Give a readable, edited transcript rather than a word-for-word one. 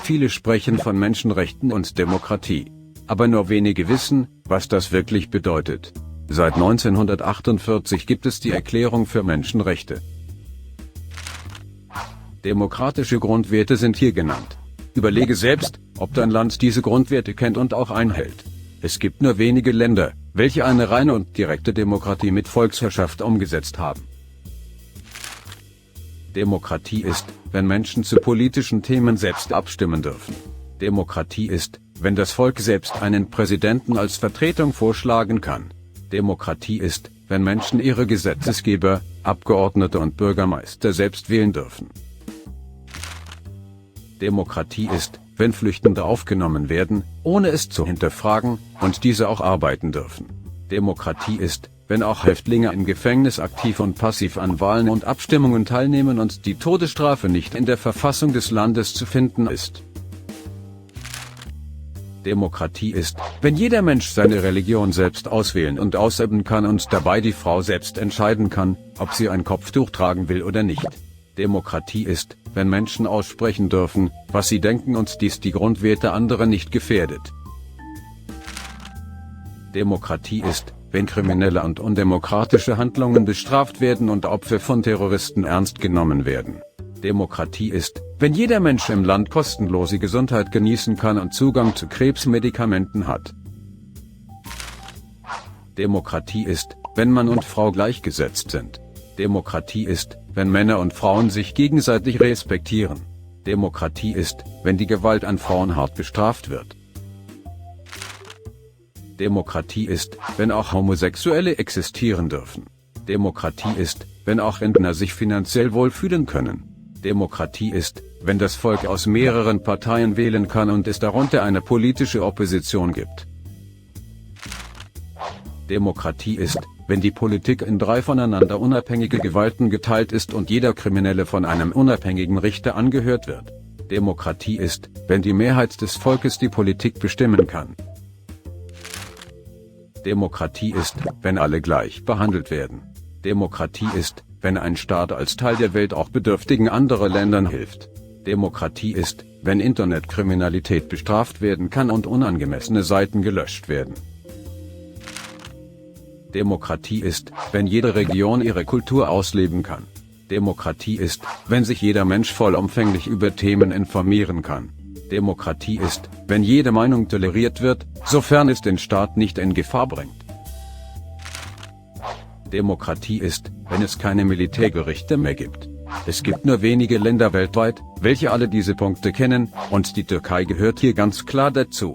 Viele sprechen von Menschenrechten und Demokratie. Aber nur wenige wissen, was das wirklich bedeutet. Seit 1948 gibt es die Erklärung für Menschenrechte. Demokratische Grundwerte sind hier genannt. Überlege selbst, ob dein Land diese Grundwerte kennt und auch einhält. Es gibt nur wenige Länder, welche eine reine und direkte Demokratie mit Volksherrschaft umgesetzt haben. Demokratie ist, wenn Menschen zu politischen Themen selbst abstimmen dürfen. Demokratie ist, wenn das Volk selbst einen Präsidenten als Vertretung vorschlagen kann. Demokratie ist, wenn Menschen ihre Gesetzgeber, Abgeordnete und Bürgermeister selbst wählen dürfen. Demokratie ist, wenn Flüchtende aufgenommen werden, ohne es zu hinterfragen, und diese auch arbeiten dürfen. Demokratie ist, wenn auch Häftlinge im Gefängnis aktiv und passiv an Wahlen und Abstimmungen teilnehmen und die Todesstrafe nicht in der Verfassung des Landes zu finden ist. Demokratie ist, wenn jeder Mensch seine Religion selbst auswählen und ausüben kann und dabei die Frau selbst entscheiden kann, ob sie ein Kopftuch tragen will oder nicht. Demokratie ist, wenn Menschen aussprechen dürfen, was sie denken und dies die Grundwerte anderer nicht gefährdet. Demokratie ist, wenn kriminelle und undemokratische Handlungen bestraft werden und Opfer von Terroristen ernst genommen werden. Demokratie ist, wenn jeder Mensch im Land kostenlose Gesundheit genießen kann und Zugang zu Krebsmedikamenten hat. Demokratie ist, wenn Mann und Frau gleichgesetzt sind. Demokratie ist, wenn Männer und Frauen sich gegenseitig respektieren. Demokratie ist, wenn die Gewalt an Frauen hart bestraft wird. Demokratie ist, wenn auch Homosexuelle existieren dürfen. Demokratie ist, wenn auch Rentner sich finanziell wohlfühlen können. Demokratie ist, wenn das Volk aus mehreren Parteien wählen kann und es darunter eine politische Opposition gibt. Demokratie ist, wenn die Politik in 3 voneinander unabhängige Gewalten geteilt ist und jeder Kriminelle von einem unabhängigen Richter angehört wird. Demokratie ist, wenn die Mehrheit des Volkes die Politik bestimmen kann. Demokratie ist, wenn alle gleich behandelt werden. Demokratie ist, wenn ein Staat als Teil der Welt auch Bedürftigen anderer Ländern hilft. Demokratie ist, wenn Internetkriminalität bestraft werden kann und unangemessene Seiten gelöscht werden. Demokratie ist, wenn jede Region ihre Kultur ausleben kann. Demokratie ist, wenn sich jeder Mensch vollumfänglich über Themen informieren kann. Demokratie ist, wenn jede Meinung toleriert wird, sofern es den Staat nicht in Gefahr bringt. Demokratie ist, wenn es keine Militärgerichte mehr gibt. Es gibt nur wenige Länder weltweit, welche alle diese Punkte kennen, und die Türkei gehört hier ganz klar dazu.